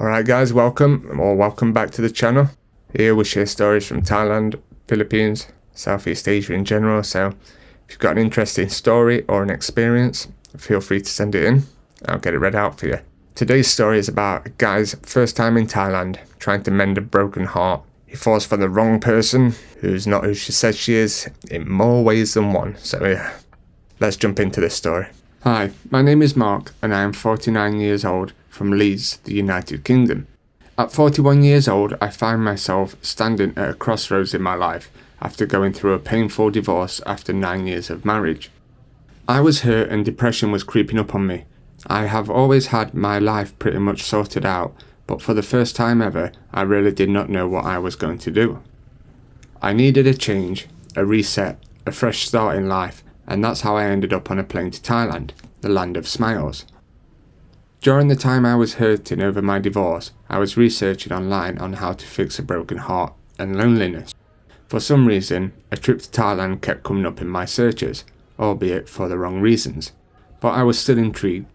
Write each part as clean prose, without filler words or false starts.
Alright guys, welcome back to the channel. Here we share stories from Thailand, Philippines, Southeast Asia in general, so if you've got an interesting story or an experience, feel free to send it in. I'll get it read out for you. Today's story is about a guy's first time in Thailand, trying to mend a broken heart. He falls for the wrong person, who's not who she says she is, in more ways than one. So yeah, let's jump into this story. Hi, my name is Mark and I am 49 years old from Leeds, the United Kingdom. At 41 years old, I find myself standing at a crossroads in my life after going through a painful divorce after 9 years of marriage. I was hurt and depression was creeping up on me. I have always had my life pretty much sorted out, but for the first time ever, I really did not know what I was going to do. I needed a change, a reset, a fresh start in life, and that's how I ended up on a plane to Thailand, the land of smiles. During the time I was hurting over my divorce, I was researching online on how to fix a broken heart and loneliness. For some reason, a trip to Thailand kept coming up in my searches, albeit for the wrong reasons, but I was still intrigued.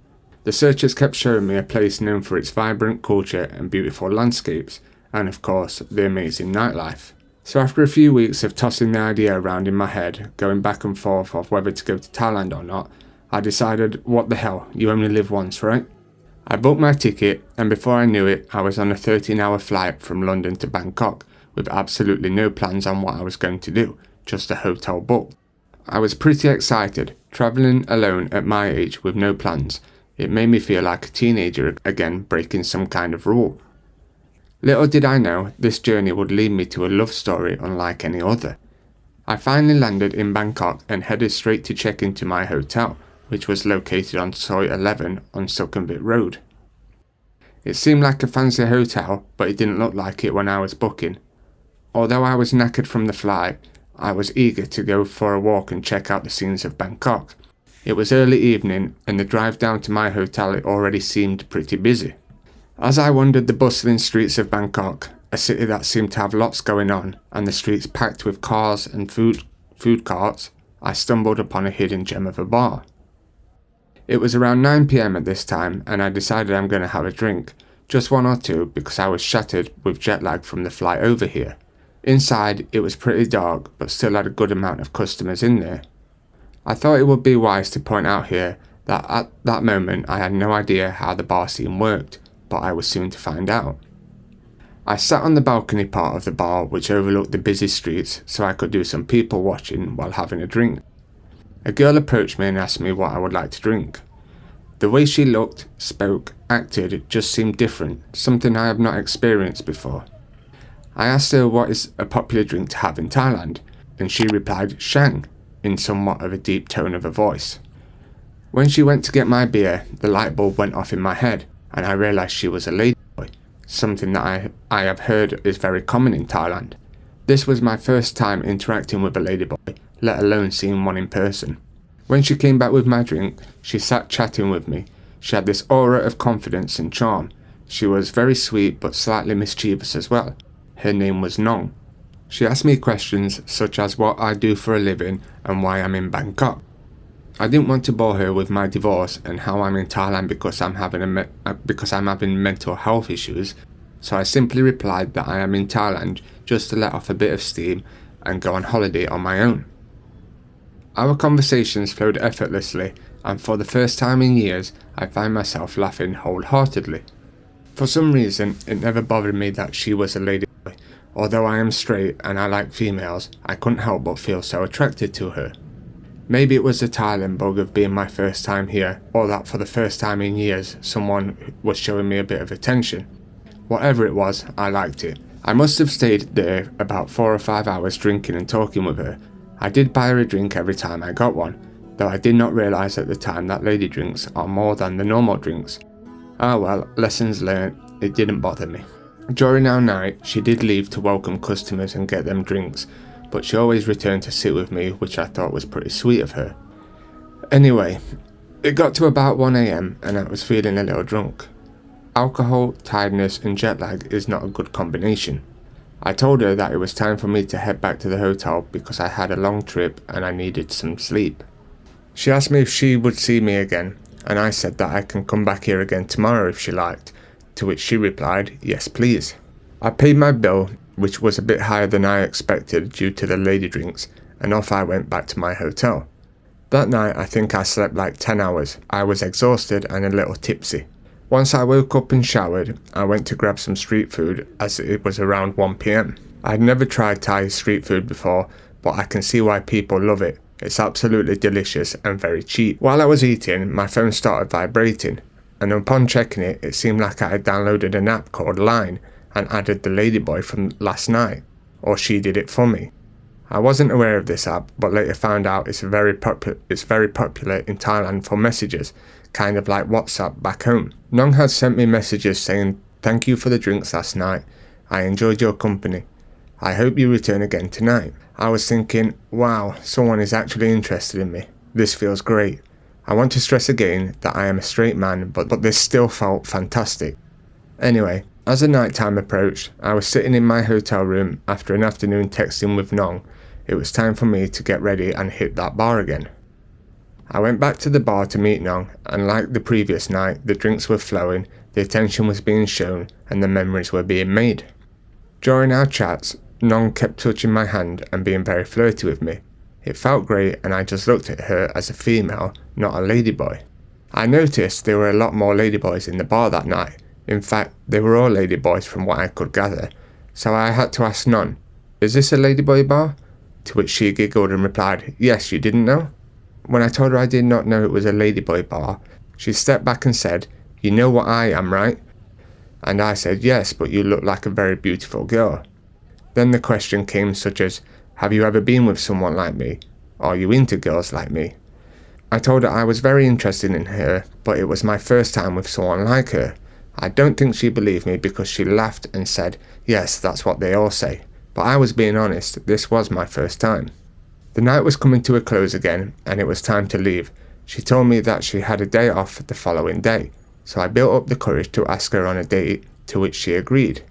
The searches kept showing me a place known for its vibrant culture and beautiful landscapes, and of course, the amazing nightlife. So after a few weeks of tossing the idea around in my head, going back and forth of whether to go to Thailand or not, I decided, what the hell, you only live once, right? I booked my ticket, and before I knew it, I was on a 13-hour flight from London to Bangkok, with absolutely no plans on what I was going to do, just a hotel booked. I was pretty excited, travelling alone at my age with no plans. It made me feel like a teenager again, breaking some kind of rule. Little did I know, this journey would lead me to a love story unlike any other. I finally landed in Bangkok and headed straight to check into my hotel, which was located on Soi 11 on Sukhumvit Road. It seemed like a fancy hotel, but it didn't look like it when I was booking. Although I was knackered from the flight, I was eager to go for a walk and check out the scenes of Bangkok. It was early evening, and the drive down to my hotel already seemed pretty busy. As I wandered the bustling streets of Bangkok, a city that seemed to have lots going on, and the streets packed with cars and food carts, I stumbled upon a hidden gem of a bar. It was around 9 PM at this time, and I decided I'm going to have a drink, just one or two because I was shattered with jet lag from the flight over here. Inside, it was pretty dark, but still had a good amount of customers in there. I thought it would be wise to point out here that at that moment I had no idea how the bar scene worked, but I was soon to find out. I sat on the balcony part of the bar which overlooked the busy streets so I could do some people watching while having a drink. A girl approached me and asked me what I would like to drink. The way she looked, spoke, acted just seemed different, something I have not experienced before. I asked her what is a popular drink to have in Thailand, and she replied Shang, in somewhat of a deep tone of a voice. When she went to get my beer, the light bulb went off in my head, and I realised she was a ladyboy, something that I have heard is very common in Thailand. This was my first time interacting with a ladyboy, let alone seeing one in person. When she came back with my drink, she sat chatting with me. She had this aura of confidence and charm. She was very sweet but slightly mischievous as well. Her name was Nong. She asked me questions such as what I do for a living and why I'm in Bangkok. I didn't want to bore her with my divorce and how I'm in Thailand because I'm having mental health issues, so I simply replied that I am in Thailand just to let off a bit of steam and go on holiday on my own. Our conversations flowed effortlessly, and for the first time in years, I found myself laughing wholeheartedly. For some reason, it never bothered me that she was a ladyboy. Although I am straight and I like females, I couldn't help but feel so attracted to her. Maybe it was the Thailand bug of being my first time here, or that for the first time in years, someone was showing me a bit of attention. Whatever it was, I liked it. I must have stayed there about 4 or 5 hours drinking and talking with her. I did buy her a drink every time I got one, though I did not realise at the time that lady drinks are more than the normal drinks. Ah well, lessons learned, it didn't bother me. During our night, she did leave to welcome customers and get them drinks, but she always returned to sit with me, which I thought was pretty sweet of her. Anyway, it got to about 1 AM and I was feeling a little drunk. Alcohol, tiredness and jet lag is not a good combination. I told her that it was time for me to head back to the hotel because I had a long trip and I needed some sleep. She asked me if she would see me again, and I said that I can come back here again tomorrow if she liked, to which she replied, yes please. I paid my bill, which was a bit higher than I expected due to the lady drinks, and off I went back to my hotel. That night I think I slept like 10 hours. I was exhausted and a little tipsy. Once I woke up and showered, I went to grab some street food as it was around 1 PM. I had never tried Thai street food before, but I can see why people love it. It's absolutely delicious and very cheap. While I was eating, my phone started vibrating, and upon checking it, it seemed like I had downloaded an app called Line and added the Ladyboy from last night, or she did it for me. I wasn't aware of this app, but later found out it's very popular in Thailand for messages, kind of like WhatsApp back home. Nong had sent me messages saying, thank you for the drinks last night. I enjoyed your company. I hope you return again tonight. I was thinking, wow, someone is actually interested in me. This feels great. I want to stress again that I am a straight man, but this still felt fantastic. Anyway, as the night time approached, I was sitting in my hotel room after an afternoon texting with Nong. It was time for me to get ready and hit that bar again. I went back to the bar to meet Nong, and like the previous night, the drinks were flowing, the attention was being shown, and the memories were being made. During our chats, Nong kept touching my hand and being very flirty with me. It felt great, and I just looked at her as a female, not a ladyboy. I noticed there were a lot more ladyboys in the bar that night. In fact, they were all ladyboys from what I could gather. So I had to ask Nong, is this a ladyboy bar? To which she giggled and replied, yes, you didn't know? When I told her I did not know it was a ladyboy bar, she stepped back and said, you know what I am, right? And I said, yes, but you look like a very beautiful girl. Then the question came such as, have you ever been with someone like me? Are you into girls like me? I told her I was very interested in her, but it was my first time with someone like her. I don't think she believed me because she laughed and said, yes, that's what they all say. But I was being honest, this was my first time. The night was coming to a close again, and it was time to leave. She told me that she had a day off the following day, so I built up the courage to ask her on a date, to which she agreed.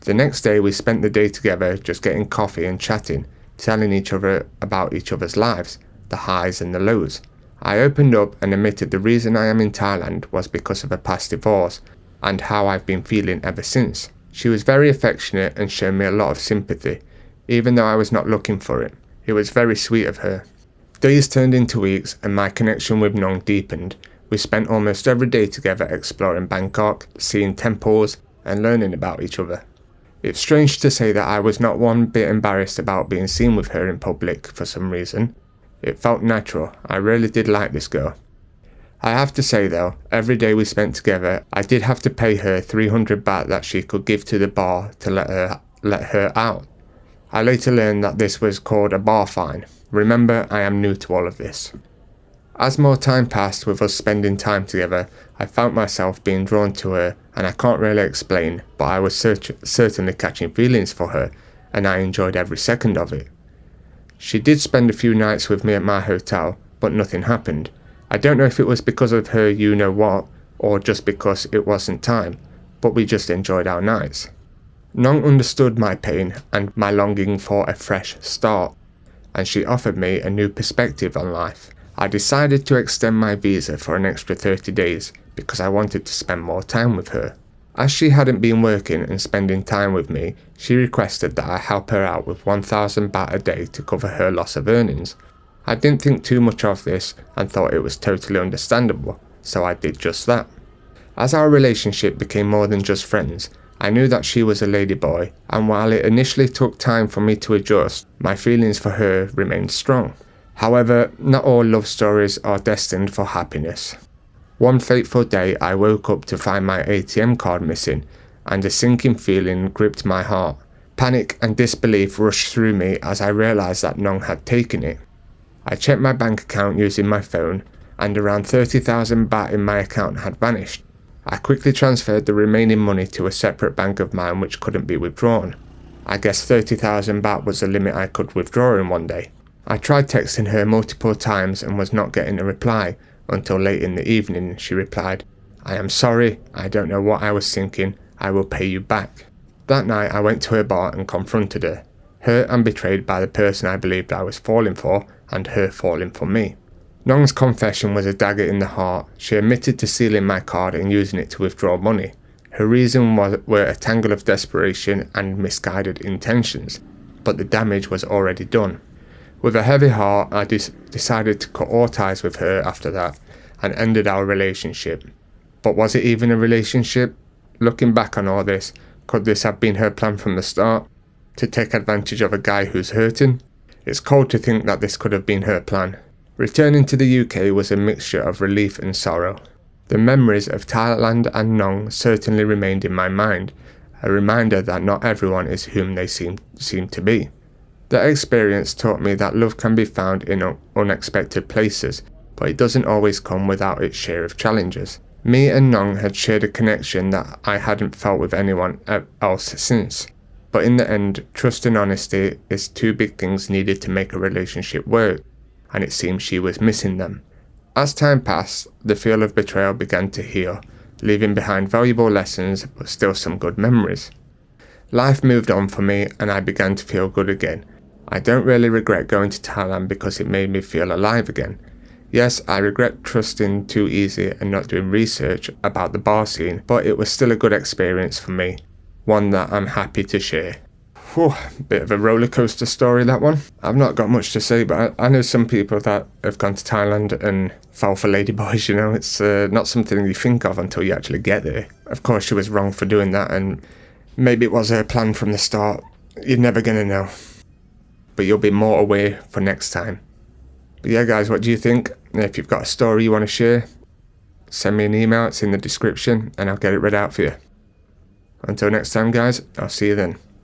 The next day we spent the day together just getting coffee and chatting, telling each other about each other's lives, the highs and the lows. I opened up and admitted the reason I am in Thailand was because of a past divorce, and how I've been feeling ever since. She was very affectionate and showed me a lot of sympathy, even though I was not looking for it. It was very sweet of her. Days turned into weeks and my connection with Nong deepened. We spent almost every day together exploring Bangkok, seeing temples and learning about each other. It's strange to say that I was not one bit embarrassed about being seen with her in public for some reason. It felt natural. I really did like this girl. I have to say though, every day we spent together, I did have to pay her 300 baht that she could give to the bar to let her out. I later learned that this was called a bar fine. Remember, I am new to all of this. As more time passed with us spending time together, I found myself being drawn to her, and I can't really explain, but I was certainly catching feelings for her, and I enjoyed every second of it. She did spend a few nights with me at my hotel, but nothing happened. I don't know if it was because of her you-know-what, or just because it wasn't time, but we just enjoyed our nights. Nong understood my pain and my longing for a fresh start, and she offered me a new perspective on life. I decided to extend my visa for an extra 30 days because I wanted to spend more time with her. As she hadn't been working and spending time with me, she requested that I help her out with 1,000 baht a day to cover her loss of earnings. I didn't think too much of this and thought it was totally understandable, so I did just that. As our relationship became more than just friends, I knew that she was a ladyboy, and while it initially took time for me to adjust, my feelings for her remained strong. However, not all love stories are destined for happiness. One fateful day I woke up to find my ATM card missing, and a sinking feeling gripped my heart. Panic and disbelief rushed through me as I realised that Nong had taken it. I checked my bank account using my phone, and around 30,000 baht in my account had vanished. I quickly transferred the remaining money to a separate bank of mine which couldn't be withdrawn. I guess 30,000 baht was the limit I could withdraw in one day. I tried texting her multiple times and was not getting a reply, until late in the evening she replied, I am sorry, I don't know what I was thinking, I will pay you back. That night I went to her bar and confronted her, hurt and betrayed by the person I believed I was falling for, and her falling for me. Nong's confession was a dagger in the heart. She admitted to stealing my card and using it to withdraw money. Her reason were a tangle of desperation and misguided intentions, but the damage was already done. With a heavy heart, I decided to cut all ties with her after that and ended our relationship. But was it even a relationship? Looking back on all this, could this have been her plan from the start? To take advantage of a guy who's hurting? It's cold to think that this could have been her plan. Returning to the UK was a mixture of relief and sorrow. The memories of Thailand and Nong certainly remained in my mind, a reminder that not everyone is whom they seem to be. That experience taught me that love can be found in unexpected places, but it doesn't always come without its share of challenges. Me and Nong had shared a connection that I hadn't felt with anyone else since. But in the end, trust and honesty is two big things needed to make a relationship work, and it seemed she was missing them. As time passed, the feel of betrayal began to heal, leaving behind valuable lessons but still some good memories. Life moved on for me and I began to feel good again. I don't really regret going to Thailand because it made me feel alive again. Yes, I regret trusting too easy and not doing research about the bar scene, but it was still a good experience for me, one that I'm happy to share. Whew, bit of a roller coaster story, that one. I've not got much to say, but I know some people that have gone to Thailand and fell for ladyboys, you know. It's not something you think of until you actually get there. Of course, she was wrong for doing that, and maybe it was her plan from the start. You're never gonna know. But you'll be more aware for next time. But yeah, guys, what do you think? If you've got a story you want to share, send me an email. It's in the description, and I'll get it read out for you. Until next time, guys, I'll see you then.